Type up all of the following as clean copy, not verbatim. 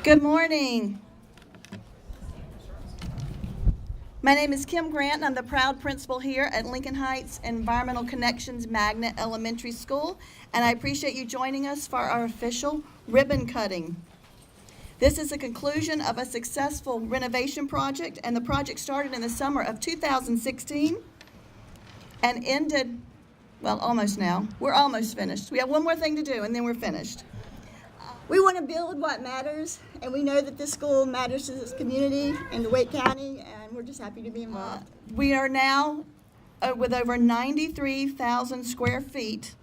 Good morning. My name is Kim Grant, and I'm the proud principal here at Lincoln Heights Environmental Connections Magnet Elementary School, and I appreciate you joining us for our official ribbon cutting. This is the conclusion of a successful renovation project, and the project started in the summer of 2016 and ended, well, almost now. We're almost finished. We have one more thing to do, and then we're finished. We want to build what matters, and we know that this school matters to this community and to Wake County, and we're just happy to be involved. We are now with over 93,000 square feet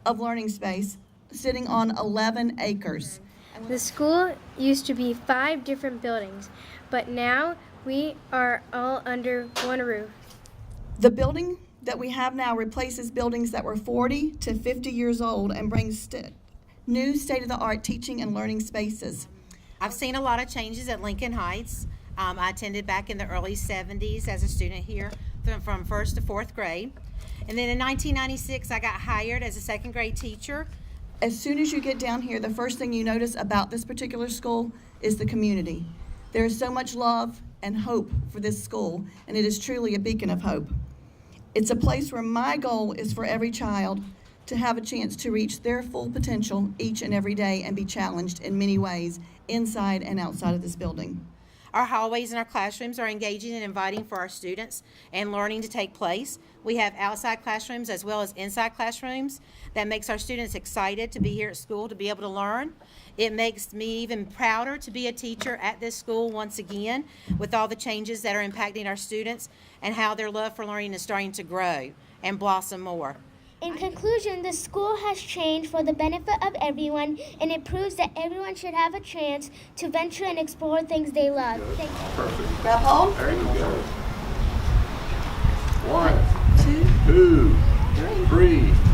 of learning space, sitting on 11 acres. The school used to be 5 different buildings, but now we are all under one roof. The building that we have now replaces buildings that were 40 to 50 years old and brings new state-of-the-art teaching and learning spaces. I've seen a lot of changes at Lincoln Heights. I attended back in the early 70s as a student here from 1st to 4th grade. And then in 1996, I got hired as a 2nd grade teacher. As soon as you get down here, the first thing you notice about this particular school is the community. There is so much love and hope for this school, and it is truly a beacon of hope. It's a place where my goal is for every child to have a chance to reach their full potential each and every day and be challenged in many ways inside and outside of this building. Our hallways and our classrooms are engaging and inviting for our students and learning to take place. We have outside classrooms as well as inside classrooms. That makes our students excited to be here at school, to be able to learn. It makes me even prouder to be a teacher at this school once again, with all the changes that are impacting our students and how their love for learning is starting to grow and blossom more. In conclusion, the school has changed for the benefit of everyone, and it proves that everyone should have a chance to venture and explore things they love. Thank you. Perfect. Grab hold. There you go. 1, 2, 3.